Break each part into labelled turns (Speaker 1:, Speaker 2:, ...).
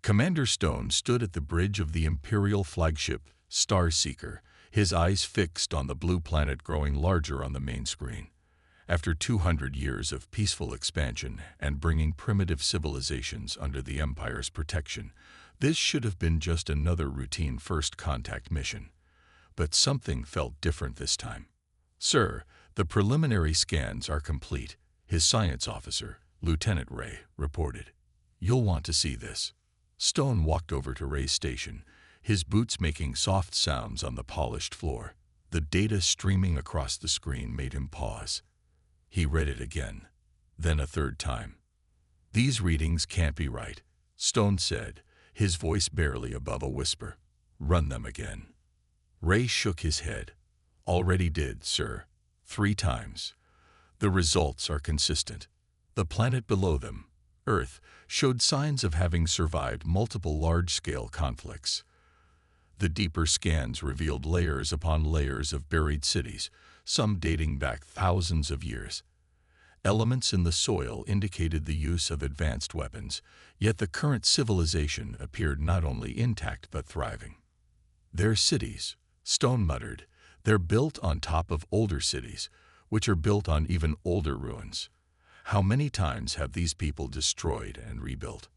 Speaker 1: Commander Stone stood at the bridge of the Imperial flagship, Starseeker, his eyes fixed on the blue planet growing larger on the main screen. After 200 years of peaceful expansion and bringing primitive civilizations under the Empire's protection, this should have been just another routine first contact mission. But something felt different this time. "Sir, the preliminary scans are complete," his science officer, Lieutenant Ray, reported. "You'll want to see this." Stone walked over to Ray's station, his boots making soft sounds on the polished floor. The data streaming across the screen made him pause. He read it again, then a third time. "These readings can't be right," Stone said, his voice barely above a whisper. "Run them again." Ray shook his head. "Already did, sir. 3 times. The results are consistent. The planet below them, Earth, showed signs of having survived multiple large-scale conflicts. The deeper scans revealed layers upon layers of buried cities, some dating back thousands of years. Elements in the soil indicated the use of advanced weapons, yet the current civilization appeared not only intact but thriving. "Their cities," Stone muttered. "They're built on top of older cities, which are built on even older ruins. How many times have these people destroyed and rebuilt?"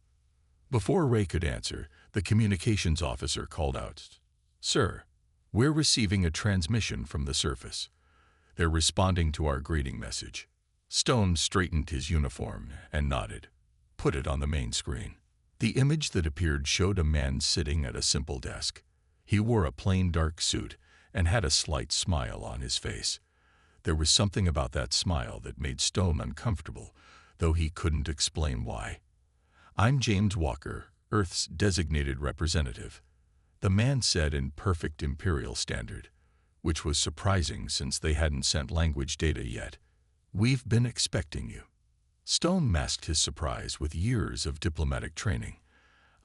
Speaker 1: Before Ray could answer, the communications officer called out, "Sir, we're receiving a transmission from the surface. They're responding to our greeting message." Stone straightened his uniform and nodded. "Put it on the main screen." The image that appeared showed a man sitting at a simple desk. He wore a plain dark suit and had a slight smile on his face. There was something about that smile that made Stone uncomfortable, though he couldn't explain why. "I'm James Walker, Earth's designated representative," the man said in perfect Imperial standard, which was surprising since they hadn't sent language data yet. "We've been expecting you." Stone masked his surprise with years of diplomatic training.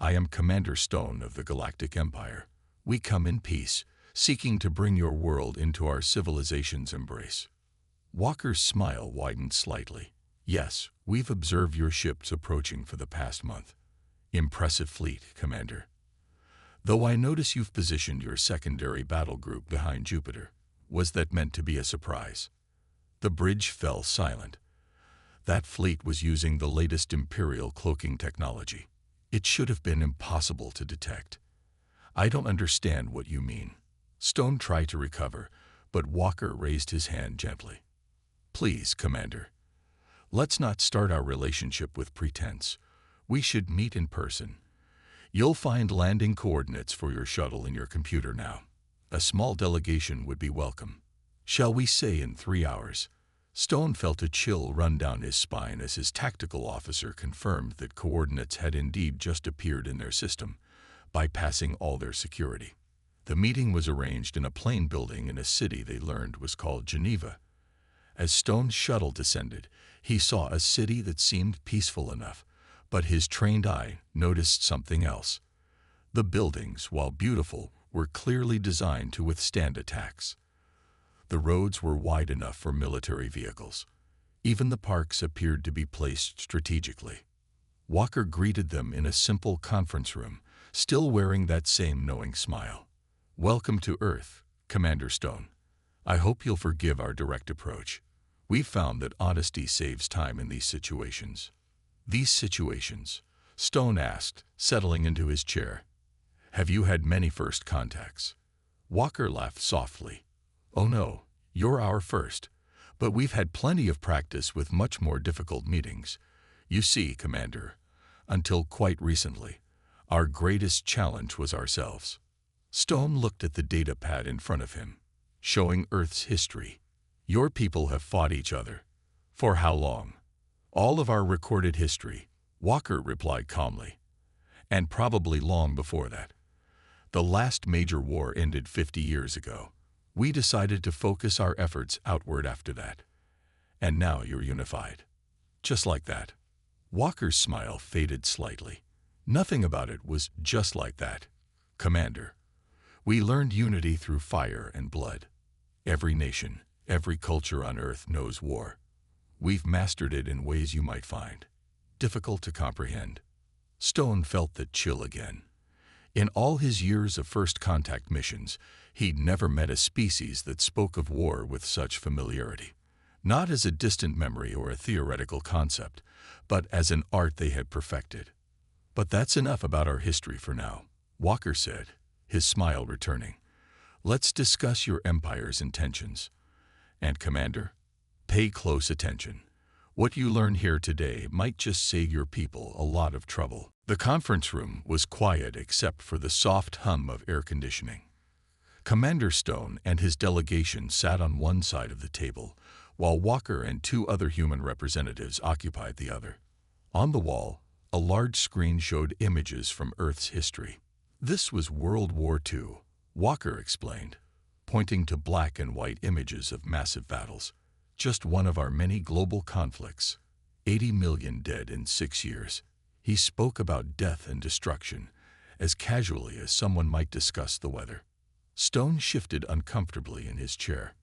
Speaker 1: "I am Commander Stone of the Galactic Empire. We come in peace, seeking to bring your world into our civilization's embrace." Walker's smile widened slightly. "Yes, we've observed your ships approaching for the past month. Impressive fleet, Commander. Though I notice you've positioned your secondary battle group behind Jupiter. Was that meant to be a surprise?" The bridge fell silent. That fleet was using the latest Imperial cloaking technology. It should have been impossible to detect. "I don't understand what you mean." Stone tried to recover, but Walker raised his hand gently. "Please, Commander. Let's not start our relationship with pretense. We should meet in person. You'll find landing coordinates for your shuttle in your computer now. A small delegation would be welcome. Shall we say in 3 hours?" Stone felt a chill run down his spine as his tactical officer confirmed that coordinates had indeed just appeared in their system, bypassing all their security. The meeting was arranged in a plain building in a city they learned was called Geneva. As Stone's shuttle descended, he saw a city that seemed peaceful enough, but his trained eye noticed something else. The buildings, while beautiful, were clearly designed to withstand attacks. The roads were wide enough for military vehicles. Even the parks appeared to be placed strategically. Walker greeted them in a simple conference room, still wearing that same knowing smile. "Welcome to Earth, Commander Stone. I hope you'll forgive our direct approach. We've found that honesty saves time in these situations." "These situations?" Stone asked, settling into his chair. "Have you had many first contacts?" Walker laughed softly. "Oh no, you're our first. But we've had plenty of practice with much more difficult meetings. You see, Commander, until quite recently, our greatest challenge was ourselves." Stone looked at the data pad in front of him, showing Earth's history. "Your people have fought each other. For how long?" "All of our recorded history," Walker replied calmly. "And probably long before that. The last major war ended 50 years ago. We decided to focus our efforts outward after that. And now you're unified. Just like that." Walker's smile faded slightly. "Nothing about it was just like that, Commander. We learned unity through fire and blood. Every nation, every culture on Earth knows war. We've mastered it in ways you might find difficult to comprehend." Stone felt that chill again. In all his years of first contact missions, he'd never met a species that spoke of war with such familiarity. Not as a distant memory or a theoretical concept, but as an art they had perfected. "But that's enough about our history for now," Walker said, his smile returning. "Let's discuss your Empire's intentions. And, Commander, pay close attention. What you learn here today might just save your people a lot of trouble." The conference room was quiet except for the soft hum of air conditioning. Commander Stone and his delegation sat on one side of the table, while Walker and two other human representatives occupied the other. On the wall, a large screen showed images from Earth's history. "This was World War II," Walker explained, pointing to black and white images of massive battles. "Just one of our many global conflicts. 80 million dead in 6 years." He spoke about death and destruction, as casually as someone might discuss the weather. Stone shifted uncomfortably in his chair.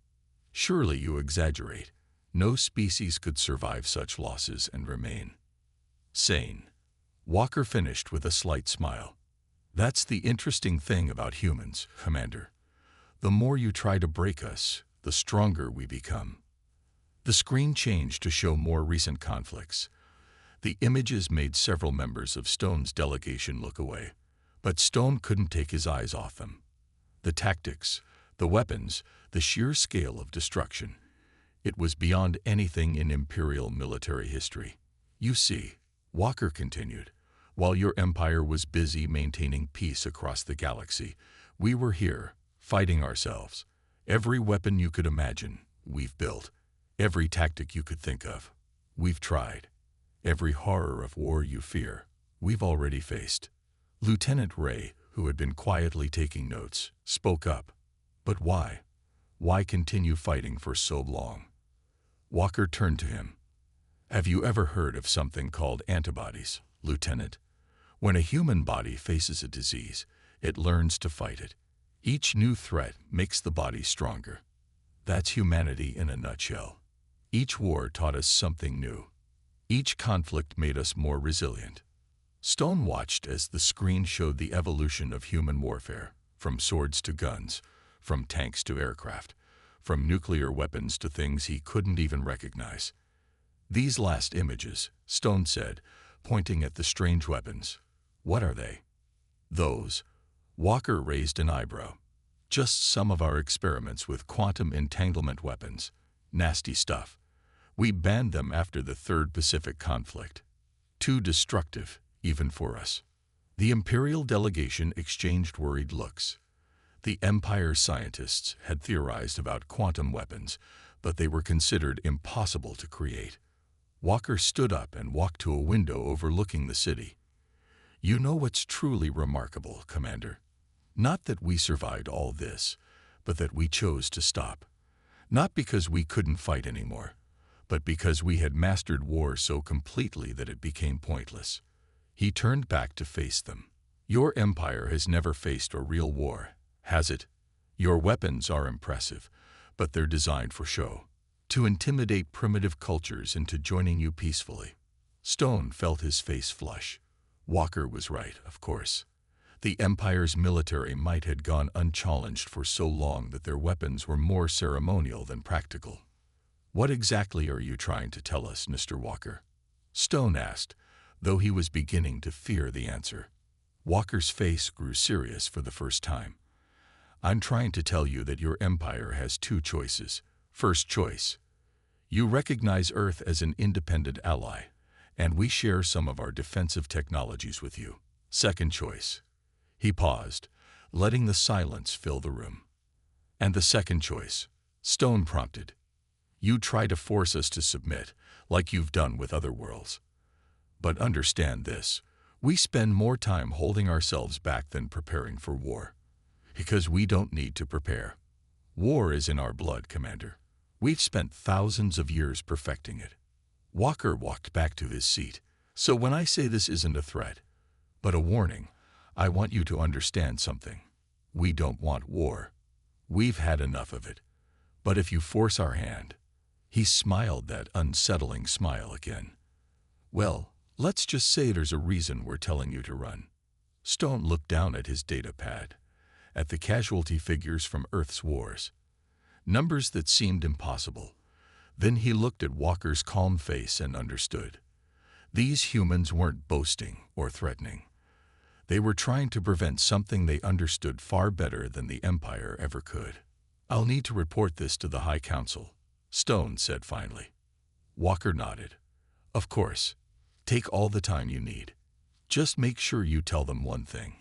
Speaker 1: "Surely you exaggerate. No species could survive such losses and remain sane." Walker finished with a slight smile. "That's the interesting thing about humans, Commander. The more you try to break us, the stronger we become." The screen changed to show more recent conflicts. The images made several members of Stone's delegation look away, but Stone couldn't take his eyes off them. The tactics, the weapons, the sheer scale of destruction. It was beyond anything in Imperial military history. "You see," Walker continued, "while your Empire was busy maintaining peace across the galaxy, we were here, fighting ourselves. Every weapon you could imagine, we've built. Every tactic you could think of, we've tried. Every horror of war you fear, we've already faced." Lieutenant Ray, who had been quietly taking notes, spoke up. "But why? Why continue fighting for so long?" Walker turned to him. "Have you ever heard of something called antibodies, Lieutenant? When a human body faces a disease, it learns to fight it. Each new threat makes the body stronger. That's humanity in a nutshell. Each war taught us something new. Each conflict made us more resilient." Stone watched as the screen showed the evolution of human warfare, from swords to guns, from tanks to aircraft, from nuclear weapons to things he couldn't even recognize. "These last images," Stone said, pointing at the strange weapons. "What are they?" "Those." Walker raised an eyebrow. "Just some of our experiments with quantum entanglement weapons. Nasty stuff. We banned them after the Third Pacific conflict. Too destructive, even for us." The Imperial delegation exchanged worried looks. The Empire's scientists had theorized about quantum weapons, but they were considered impossible to create. Walker stood up and walked to a window overlooking the city. "You know what's truly remarkable, Commander? Not that we survived all this, but that we chose to stop. Not because we couldn't fight anymore, but because we had mastered war so completely that it became pointless." He turned back to face them. "Your Empire has never faced a real war, has it? Your weapons are impressive, but they're designed for show, to intimidate primitive cultures into joining you peacefully." Stone felt his face flush. Walker was right, of course. The Empire's military might had gone unchallenged for so long that their weapons were more ceremonial than practical. "What exactly are you trying to tell us, Mr. Walker?" Stone asked, though he was beginning to fear the answer. Walker's face grew serious for the first time. "I'm trying to tell you that your Empire has two choices. First choice, you recognize Earth as an independent ally, and we share some of our defensive technologies with you. Second choice." He paused, letting the silence fill the room. "And the second choice," Stone prompted. "You try to force us to submit, like you've done with other worlds. But understand this, we spend more time holding ourselves back than preparing for war. Because we don't need to prepare. War is in our blood, Commander. We've spent thousands of years perfecting it." Walker walked back to his seat. "So when I say this isn't a threat, but a warning, I want you to understand something. We don't want war. We've had enough of it. But if you force our hand," he smiled that unsettling smile again, "well, Let's just say there's a reason we're telling you to run. Stone looked down at his data pad, at the casualty figures from Earth's wars. Numbers that seemed impossible. Then he looked at Walker's calm face and understood. These humans weren't boasting or threatening. They were trying to prevent something they understood far better than the Empire ever could. "I'll need to report this to the High Council," Stone said finally. Walker nodded. "Of course. Take all the time you need. Just make sure you tell them one thing.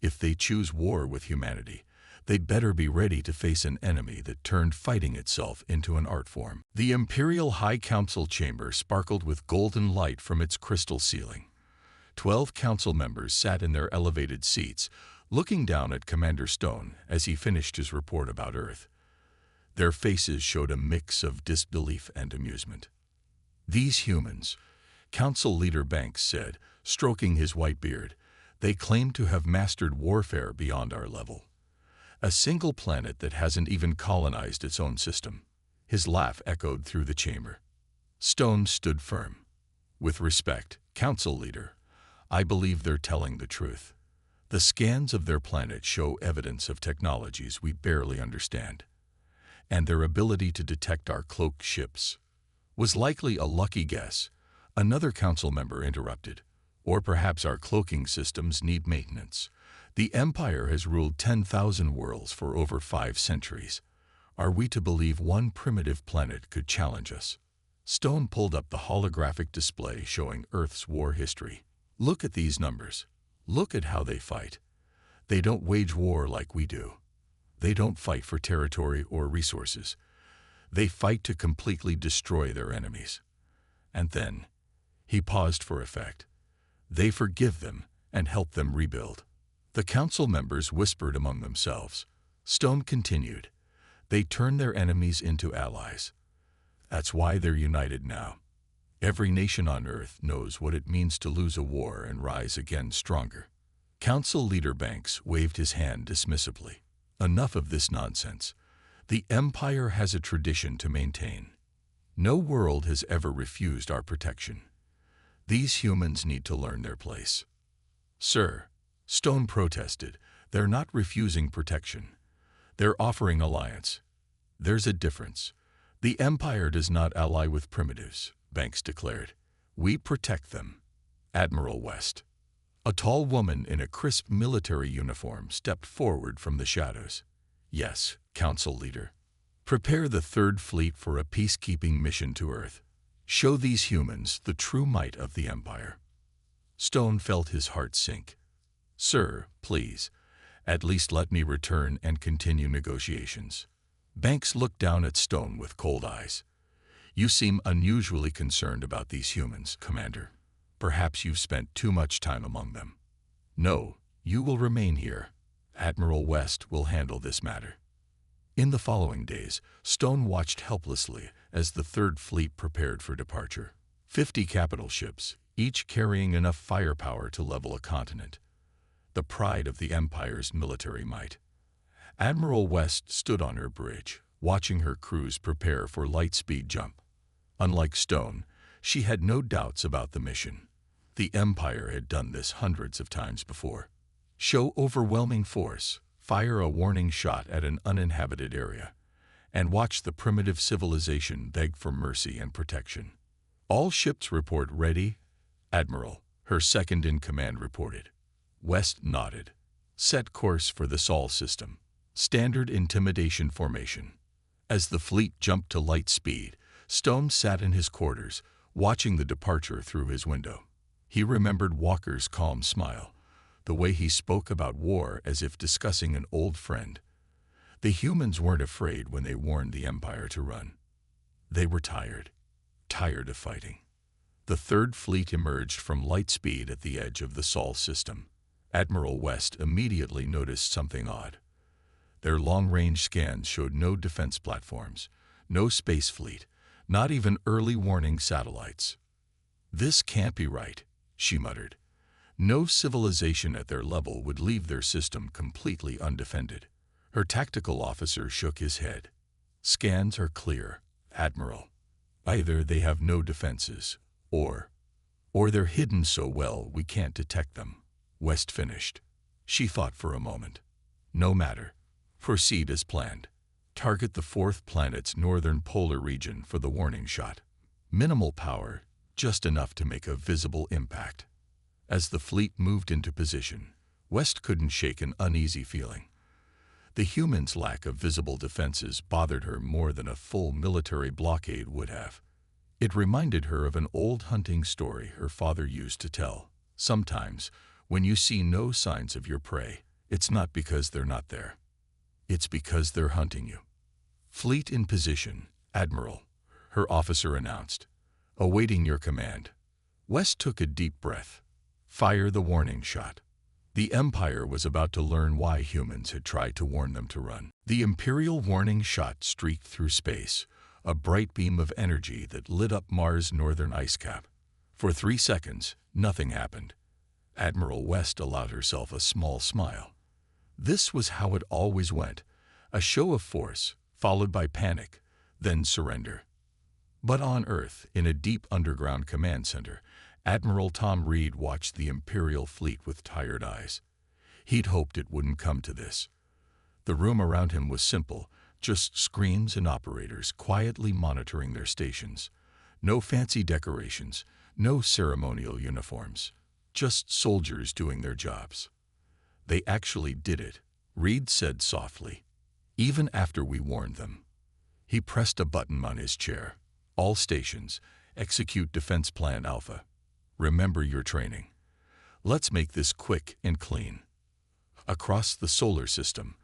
Speaker 1: If they choose war with humanity, they'd better be ready to face an enemy that turned fighting itself into an art form." The Imperial High Council chamber sparkled with golden light from its crystal ceiling. 12 council members sat in their elevated seats, looking down at Commander Stone as he finished his report about Earth. Their faces showed a mix of disbelief and amusement. "These humans," Council Leader Banks said, stroking his white beard, "they claim to have mastered warfare beyond our level. A single planet that hasn't even colonized its own system." His laugh echoed through the chamber. Stone stood firm. "With respect, Council Leader, I believe they're telling the truth. The scans of their planet show evidence of technologies we barely understand. And their ability to detect our cloaked ships was likely a lucky guess," another council member interrupted. "Or perhaps our cloaking systems need maintenance. The Empire has ruled 10,000 worlds for over 5 centuries. Are we to believe one primitive planet could challenge us?" Stone pulled up the holographic display showing Earth's war history. "Look at these numbers. Look at how they fight. They don't wage war like we do. They don't fight for territory or resources. They fight to completely destroy their enemies. And then," he paused for effect, "they forgive them and help them rebuild." The council members whispered among themselves. Stone continued, "They turn their enemies into allies. That's why they're united now. Every nation on Earth knows what it means to lose a war and rise again stronger." Council Leader Banks waved his hand dismissively. "Enough of this nonsense. The Empire has a tradition to maintain. No world has ever refused our protection. These humans need to learn their place." "Sir," Stone protested, "they're not refusing protection. They're offering alliance. There's a difference. The Empire does not ally with primitives," Banks declared. "We protect them." Admiral West, a tall woman in a crisp military uniform, stepped forward from the shadows. "Yes, Council Leader. Prepare the Third Fleet for a peacekeeping mission to Earth. Show these humans the true might of the Empire." Stone felt his heart sink. "Sir, please, at least let me return and continue negotiations." Banks looked down at Stone with cold eyes. "You seem unusually concerned about these humans, Commander. Perhaps you've spent too much time among them." "No, you will remain here. Admiral West will handle this matter." In the following days, Stone watched helplessly as the Third Fleet prepared for departure. 50 capital ships, each carrying enough firepower to level a continent. The pride of the Empire's military might. Admiral West stood on her bridge, watching her crews prepare for light-speed jump. Unlike Stone, she had no doubts about the mission. The Empire had done this hundreds of times before. Show overwhelming force, fire a warning shot at an uninhabited area, and watch the primitive civilization beg for mercy and protection. "All ships report ready, Admiral," her second-in-command reported. West nodded. "Set course for the Sol system. Standard intimidation formation." As the fleet jumped to light speed, Stone sat in his quarters, watching the departure through his window. He remembered Walker's calm smile, the way he spoke about war as if discussing an old friend. The humans weren't afraid when they warned the Empire to run. They were tired of fighting. The Third Fleet emerged from light speed at the edge of the Sol system. Admiral West immediately noticed something odd. Their long-range scans showed no defense platforms, no space fleet, not even early warning satellites. "This can't be right," she muttered. No civilization at their level would leave their system completely undefended. Her tactical officer shook his head. "Scans are clear, Admiral. Either they have no defenses, or Or they're hidden so well we can't detect them. West finished. She thought for a moment. No matter. Proceed as planned. Target the fourth planet's northern polar region for the warning shot. Minimal power, just enough to make a visible impact. As the fleet moved into position, West couldn't shake an uneasy feeling. The humans' lack of visible defenses bothered her more than a full military blockade would have. It reminded her of an old hunting story her father used to tell. Sometimes, when you see no signs of your prey, it's not because they're not there. It's because they're hunting you. Fleet in position, Admiral, her officer announced. Awaiting your command. West took a deep breath. Fire the warning shot. The Empire was about to learn why humans had tried to warn them to run. The Imperial warning shot streaked through space, a bright beam of energy that lit up Mars' northern ice cap. For 3 seconds, nothing happened. Admiral West allowed herself a small smile. This was how it always went, a show of force, followed by panic, then surrender. But on Earth, in a deep underground command center, Admiral Tom Reed watched the Imperial fleet with tired eyes. He'd hoped it wouldn't come to this. The room around him was simple, just screens and operators quietly monitoring their stations. No fancy decorations, no ceremonial uniforms, just soldiers doing their jobs. They actually did it, Reed said softly, even after we warned them. He pressed a button on his chair. All stations, execute Defense Plan Alpha. Remember your training. Let's make this quick and clean. Across the solar system,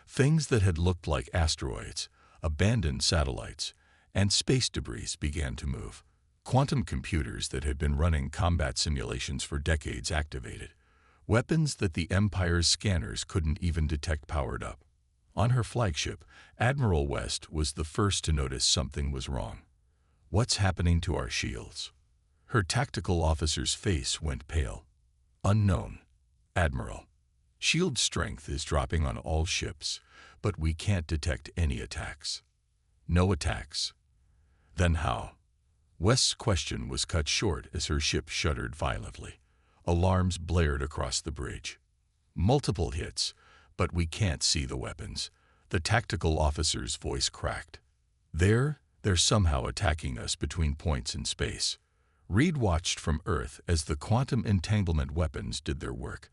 Speaker 1: things that had looked like asteroids, abandoned satellites, and space debris began to move. Quantum computers that had been running combat simulations for decades activated. Weapons that the Empire's scanners couldn't even detect powered up. On her flagship, Admiral West was the first to notice something was wrong. What's happening to our shields? Her tactical officer's face went pale. Unknown. Admiral. Shield strength is dropping on all ships, but we can't detect any attacks. No attacks. Then how? West's question was cut short as her ship shuddered violently. Alarms blared across the bridge. Multiple hits, but we can't see the weapons. The tactical officer's voice cracked. They're somehow attacking us between points in space. Reed watched from Earth as the quantum entanglement weapons did their work.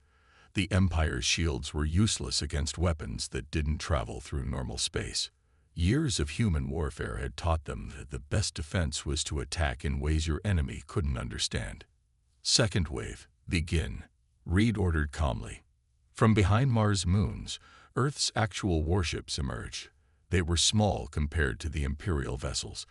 Speaker 1: The Empire's shields were useless against weapons that didn't travel through normal space. Years of human warfare had taught them that the best defense was to attack in ways your enemy couldn't understand. Second wave, begin, Reed ordered calmly. From behind Mars' moons, Earth's actual warships emerged. They were small compared to the Imperial vessels,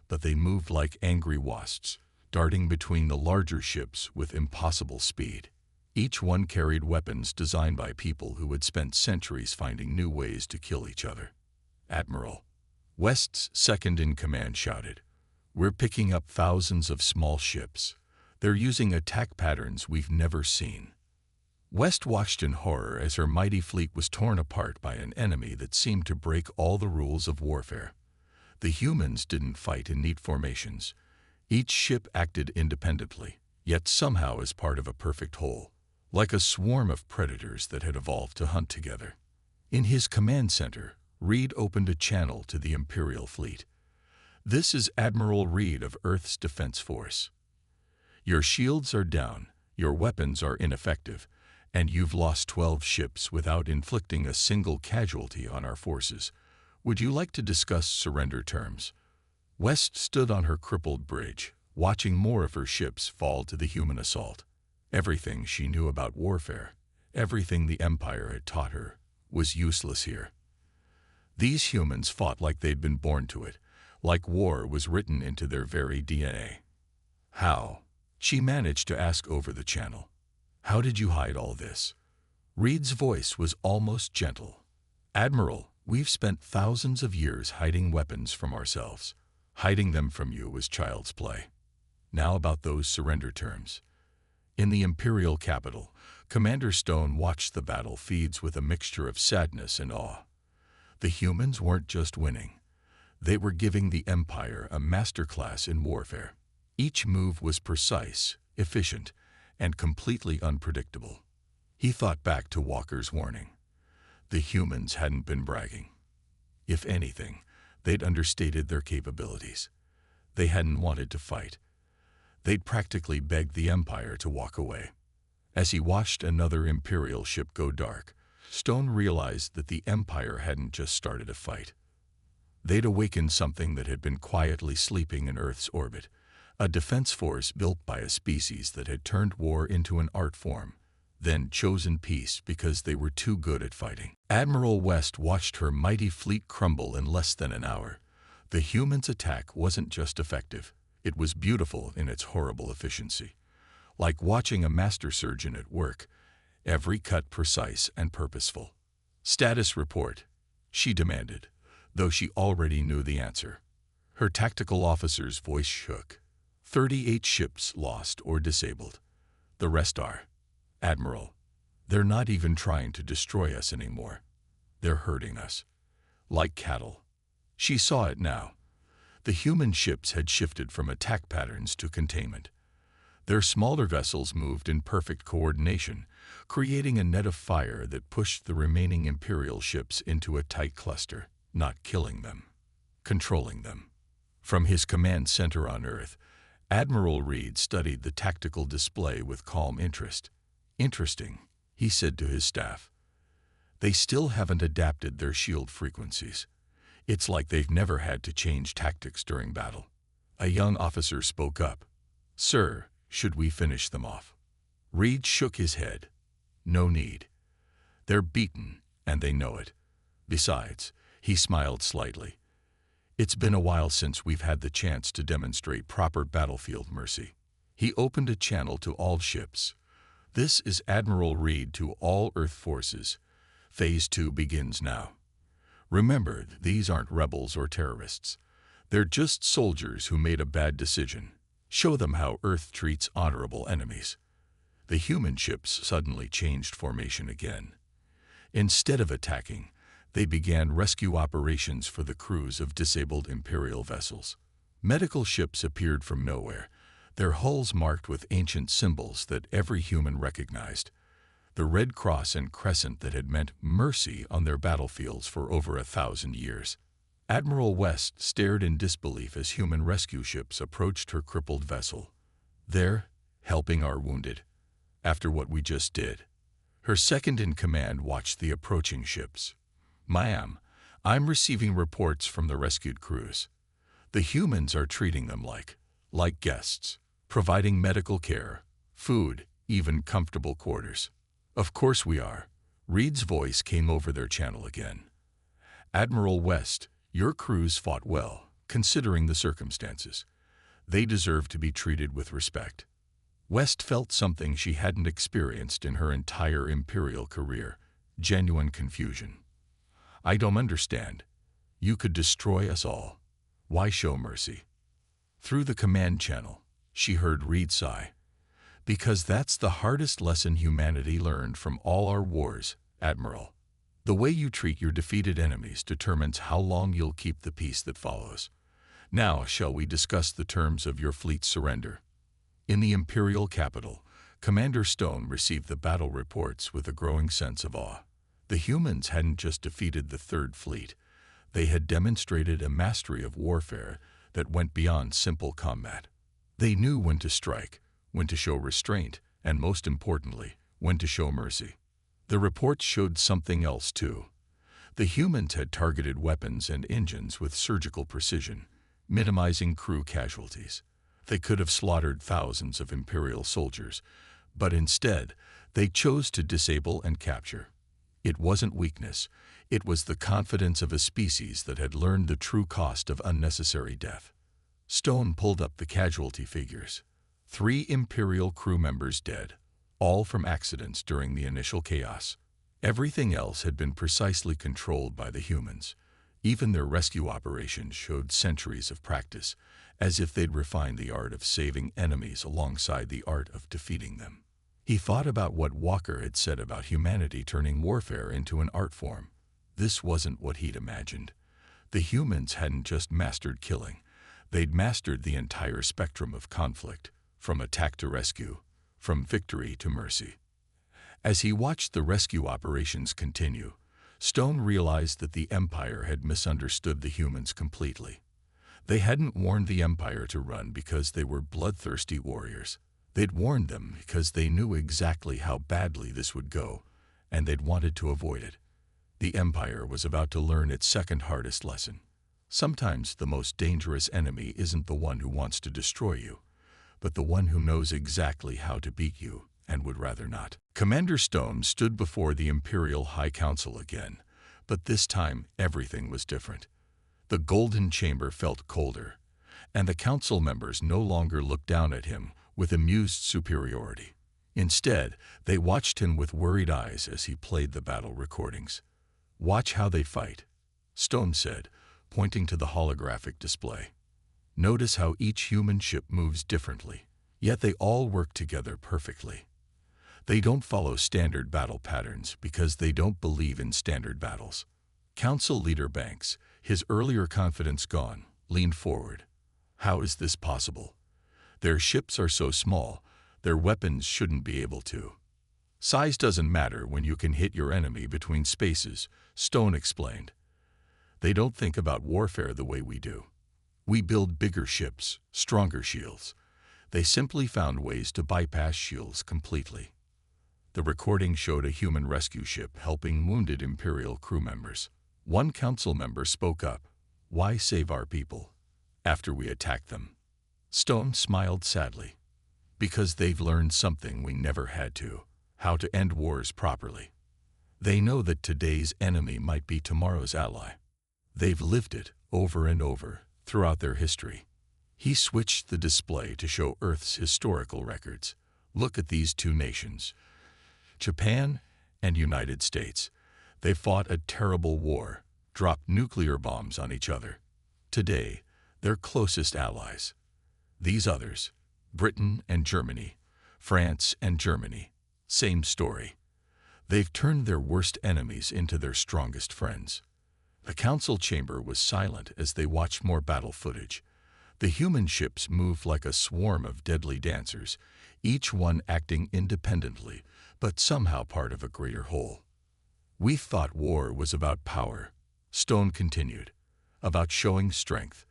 Speaker 1: but they moved like angry wasps, darting between the larger ships with impossible speed. Each one carried weapons designed by people who had spent centuries finding new ways to kill each other. Admiral. West's second-in-command shouted, "We're picking up thousands of small ships. They're using attack patterns we've never seen." West watched in horror as her mighty fleet was torn apart by an enemy that seemed to break all the rules of warfare. The humans didn't fight in neat formations. Each ship acted independently, yet somehow as part of a perfect whole, like a swarm of predators that had evolved to hunt together. In his command center, Reed opened a channel to the Imperial fleet. "This is Admiral Reed of Earth's Defense Force. Your shields are down, your weapons are ineffective, and you've lost 12 ships without inflicting a single casualty on our forces. Would you like to discuss surrender terms?" West stood on her crippled bridge, watching more of her ships fall to the human assault. Everything she knew about warfare, everything the Empire had taught her, was useless here. These humans fought like they'd been born to it, like war was written into their very DNA. "How?" she managed to ask over the channel. "How did you hide all this?" Reed's voice was almost gentle. "Admiral, we've spent thousands of years hiding weapons from ourselves. Hiding them from you was child's play. Now about those surrender terms." In the Imperial capital, Commander Stone watched the battlefields with a mixture of sadness and awe. The humans weren't just winning. They were giving the Empire a masterclass in warfare. Each move was precise, efficient, and completely unpredictable. He thought back to Walker's warning. The humans hadn't been bragging. If anything, they'd understated their capabilities. They hadn't wanted to fight. They'd practically begged the Empire to walk away. As he watched another Imperial ship go dark, Stone realized that the Empire hadn't just started a fight. They'd awakened something that had been quietly sleeping in Earth's orbit, a defense force built by a species that had turned war into an art form, then chosen peace because they were too good at fighting. Admiral West watched her mighty fleet crumble in less than an hour. The humans' attack wasn't just effective, it was beautiful in its horrible efficiency. Like watching a master surgeon at work, every cut precise and purposeful. "Status report," she demanded, though she already knew the answer. Her tactical officer's voice shook. 38 ships lost or disabled. The rest are. Admiral, they're not even trying to destroy us anymore. They're hurting us. Like cattle. She saw it now. The human ships had shifted from attack patterns to containment. Their smaller vessels moved in perfect coordination, creating a net of fire that pushed the remaining Imperial ships into a tight cluster, not killing them, controlling them. From his command center on Earth, Admiral Reed studied the tactical display with calm interest. "Interesting," he said to his staff. "They still haven't adapted their shield frequencies. It's like they've never had to change tactics during battle." A young officer spoke up. "Sir, should we finish them off?" Reed shook his head. "No need. They're beaten, and they know it. Besides," he smiled slightly, "it's been a while since we've had the chance to demonstrate proper battlefield mercy." He opened a channel to all ships. "This is Admiral Reed to all Earth forces. Phase 2 begins now. Remember, these aren't rebels or terrorists. They're just soldiers who made a bad decision. Show them how Earth treats honorable enemies." The human ships suddenly changed formation again. Instead of attacking, they began rescue operations for the crews of disabled Imperial vessels. Medical ships appeared from nowhere, their hulls marked with ancient symbols that every human recognized. The Red Cross and Crescent that had meant mercy on their battlefields for over 1,000 years. Admiral West stared in disbelief as human rescue ships approached her crippled vessel. "They're helping our wounded, after what we just did." Her second-in-command watched the approaching ships. "Ma'am, I'm receiving reports from the rescued crews. The humans are treating them like guests, providing medical care, food, even comfortable quarters." "Of course we are." Reed's voice came over their channel again. "Admiral West, your crews fought well, considering the circumstances. They deserve to be treated with respect." West felt something she hadn't experienced in her entire Imperial career: genuine confusion. "I don't understand. You could destroy us all. Why show mercy?" Through the command channel, she heard Reed sigh. "Because that's the hardest lesson humanity learned from all our wars, Admiral. The way you treat your defeated enemies determines how long you'll keep the peace that follows. Now, shall we discuss the terms of your fleet's surrender?" In the Imperial capital, Commander Stone received the battle reports with a growing sense of awe. The humans hadn't just defeated the Third Fleet. They had demonstrated a mastery of warfare that went beyond simple combat. They knew when to strike, when to show restraint, and most importantly, when to show mercy. The reports showed something else too. The humans had targeted weapons and engines with surgical precision, minimizing crew casualties. They could have slaughtered thousands of Imperial soldiers, but instead, they chose to disable and capture. It wasn't weakness, it was the confidence of a species that had learned the true cost of unnecessary death. Stone pulled up the casualty figures. 3 Imperial crew members dead, all from accidents during the initial chaos. Everything else had been precisely controlled by the humans. Even their rescue operations showed centuries of practice, as if they'd refined the art of saving enemies alongside the art of defeating them. He thought about what Walker had said about humanity turning warfare into an art form. This wasn't what he'd imagined. The humans hadn't just mastered killing. They'd mastered the entire spectrum of conflict, from attack to rescue, from victory to mercy. As he watched the rescue operations continue, Stone realized that the Empire had misunderstood the humans completely. They hadn't warned the Empire to run because they were bloodthirsty warriors. They'd warned them because they knew exactly how badly this would go, and they'd wanted to avoid it. The Empire was about to learn its second hardest lesson. Sometimes the most dangerous enemy isn't the one who wants to destroy you, but the one who knows exactly how to beat you and would rather not. Commander Stone stood before the Imperial High Council again, but this time everything was different. The Golden Chamber felt colder, and the council members no longer looked down at him with amused superiority. Instead, they watched him with worried eyes as he played the battle recordings. "Watch how they fight," Stone said, pointing to the holographic display. "Notice how each human ship moves differently, yet they all work together perfectly. They don't follow standard battle patterns because they don't believe in standard battles." Council Leader Banks, his earlier confidence gone, leaned forward. "How is this possible? Their ships are so small, their weapons shouldn't be able to." "Size doesn't matter when you can hit your enemy between spaces," Stone explained. "They don't think about warfare the way we do. We build bigger ships, stronger shields. They simply found ways to bypass shields completely." The recording showed a human rescue ship helping wounded Imperial crew members. One council member spoke up. "Why save our people after we attacked them?" Stone smiled sadly. "Because they've learned something we never had to: how to end wars properly. They know that today's enemy might be tomorrow's ally. They've lived it over and over throughout their history." He switched the display to show Earth's historical records. "Look at these two nations, Japan and United States. They fought a terrible war, dropped nuclear bombs on each other. Today, they're closest allies. These others, Britain and Germany, France and Germany, same story. They've turned their worst enemies into their strongest friends." The council chamber was silent as they watched more battle footage. The human ships moved like a swarm of deadly dancers, each one acting independently, but somehow part of a greater whole. "We thought war was about power," Stone continued, "about showing strength.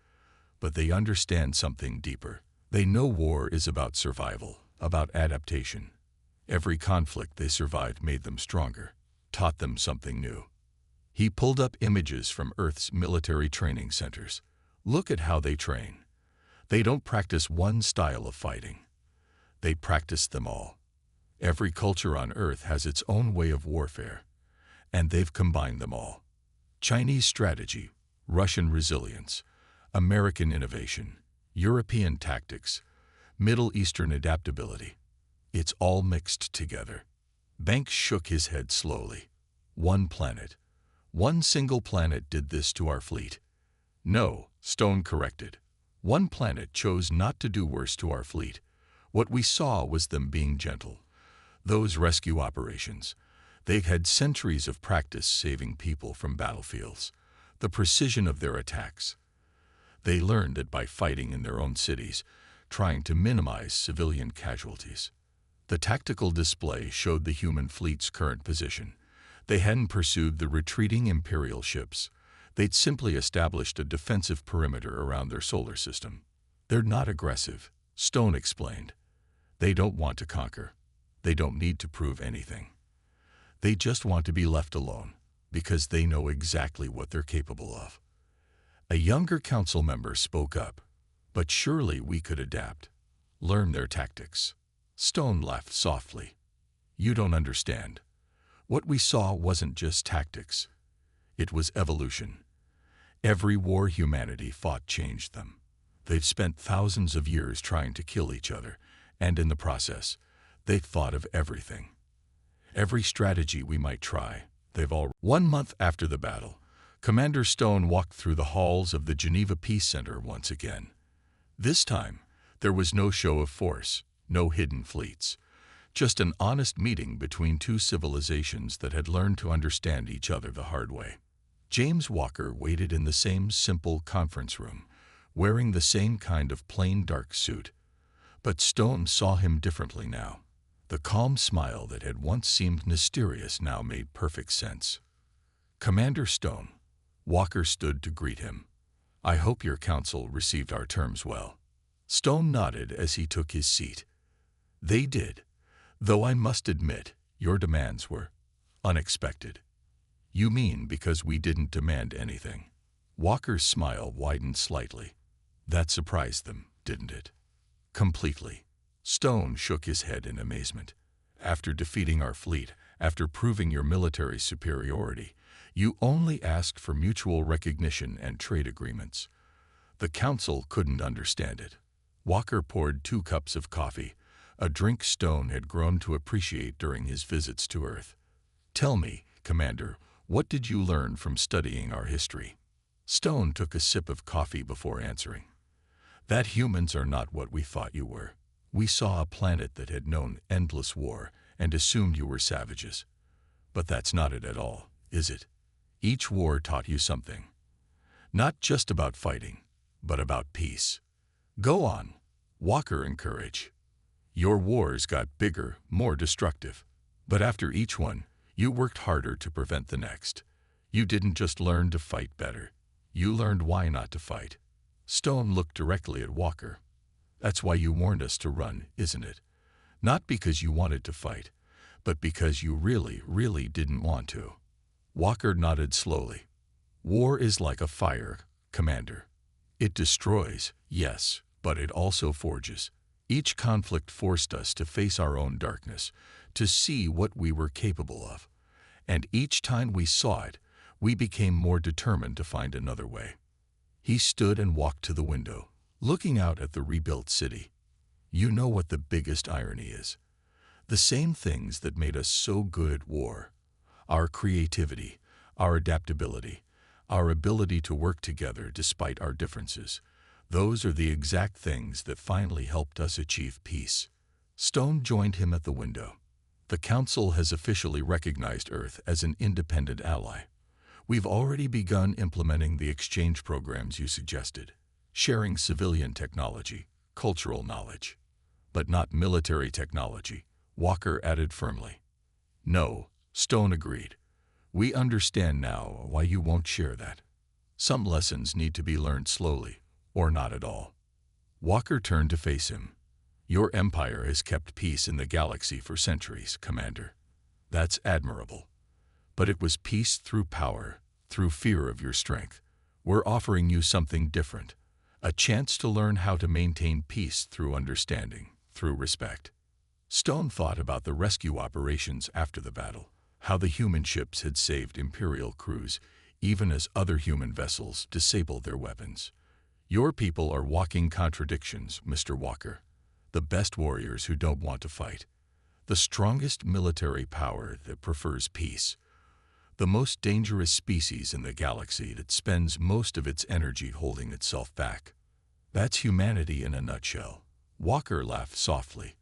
Speaker 1: But they understand something deeper. They know war is about survival, about adaptation. Every conflict they survived made them stronger, taught them something new." He pulled up images from Earth's military training centers. "Look at how they train. They don't practice one style of fighting. They practice them all. Every culture on Earth has its own way of warfare, and they've combined them all. Chinese strategy, Russian resilience, American innovation, European tactics, Middle Eastern adaptability. It's all mixed together." Banks shook his head slowly. "One planet, one single planet did this to our fleet." "No," Stone corrected. "One planet chose not to do worse to our fleet. What we saw was them being gentle. Those rescue operations, they had centuries of practice saving people from battlefields, the precision of their attacks. They learned it by fighting in their own cities, trying to minimize civilian casualties." The tactical display showed the human fleet's current position. They hadn't pursued the retreating Imperial ships. They'd simply established a defensive perimeter around their solar system. "They're not aggressive," Stone explained. "They don't want to conquer. They don't need to prove anything. They just want to be left alone, because they know exactly what they're capable of." A younger council member spoke up. "But surely we could adapt, learn their tactics." Stone laughed softly. "You don't understand. What we saw wasn't just tactics. It was evolution. Every war humanity fought changed them. They've spent thousands of years trying to kill each other, and in the process, they've thought of everything. Every strategy we might try, they've all." 1 month after the battle, Commander Stone walked through the halls of the Geneva Peace Center once again. This time, there was no show of force, no hidden fleets, just an honest meeting between two civilizations that had learned to understand each other the hard way. James Walker waited in the same simple conference room, wearing the same kind of plain dark suit. But Stone saw him differently now. The calm smile that had once seemed mysterious now made perfect sense. "Commander Stone." Walker stood to greet him. "I hope your council received our terms well." Stone nodded as he took his seat. "They did, though I must admit, your demands were unexpected." "You mean because we didn't demand anything?" Walker's smile widened slightly. "That surprised them, didn't it?" "Completely." Stone shook his head in amazement. "After defeating our fleet, after proving your military superiority, you only asked for mutual recognition and trade agreements." The council couldn't understand it. Walker poured 2 cups of coffee, a drink Stone had grown to appreciate during his visits to Earth. "Tell me, Commander, what did you learn from studying our history?" Stone took a sip of coffee before answering. "That humans are not what we thought you were. We saw a planet that had known endless war and assumed you were savages. But that's not it at all, is it? Each war taught you something. Not just about fighting, but about peace." "Go on," Walker encouraged. "Your wars got bigger, more destructive. But after each one, you worked harder to prevent the next. You didn't just learn to fight better. You learned why not to fight." Stone looked directly at Walker. "That's why you warned us to run, isn't it? Not because you wanted to fight, but because you really, really didn't want to." Walker nodded slowly. "War is like a fire, Commander. It destroys, yes, but it also forges. Each conflict forced us to face our own darkness, to see what we were capable of. And each time we saw it, we became more determined to find another way." He stood and walked to the window, looking out at the rebuilt city. "You know what the biggest irony is? The same things that made us so good at war, our creativity, our adaptability, our ability to work together despite our differences, those are the exact things that finally helped us achieve peace." Stone joined him at the window. "The Council has officially recognized Earth as an independent ally. We've already begun implementing the exchange programs you suggested, sharing civilian technology, cultural knowledge. But not military technology," Walker added firmly. "No," Stone agreed. "We understand now why you won't share that. Some lessons need to be learned slowly, or not at all." Walker turned to face him. "Your empire has kept peace in the galaxy for centuries, Commander. That's admirable. But it was peace through power, through fear of your strength. We're offering you something different, a chance to learn how to maintain peace through understanding, through respect." Stone thought about the rescue operations after the battle, how the human ships had saved Imperial crews, even as other human vessels disabled their weapons. "Your people are walking contradictions, Mr. Walker. The best warriors who don't want to fight. The strongest military power that prefers peace. The most dangerous species in the galaxy that spends most of its energy holding itself back. That's humanity in a nutshell." Walker laughed softly.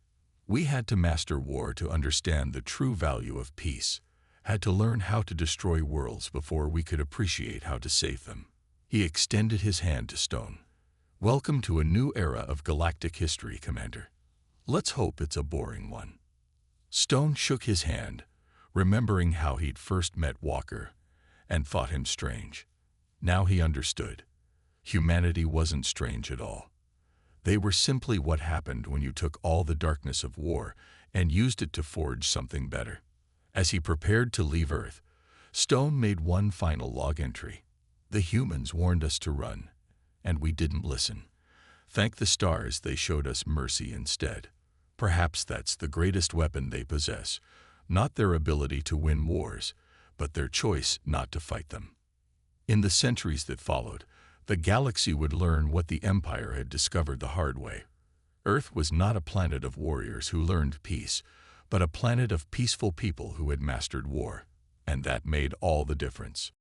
Speaker 1: "We had to master war to understand the true value of peace, had to learn how to destroy worlds before we could appreciate how to save them." He extended his hand to Stone. "Welcome to a new era of galactic history, Commander. Let's hope it's a boring one." Stone shook his hand, remembering how he'd first met Walker, and thought him strange. Now he understood. Humanity wasn't strange at all. They were simply what happened when you took all the darkness of war and used it to forge something better. As he prepared to leave Earth, Stone made one final log entry. "The humans warned us to run, and we didn't listen. Thank the stars they showed us mercy instead. Perhaps that's the greatest weapon they possess, not their ability to win wars, but their choice not to fight them." In the centuries that followed, the galaxy would learn what the Empire had discovered the hard way. Earth was not a planet of warriors who learned peace, but a planet of peaceful people who had mastered war. And that made all the difference.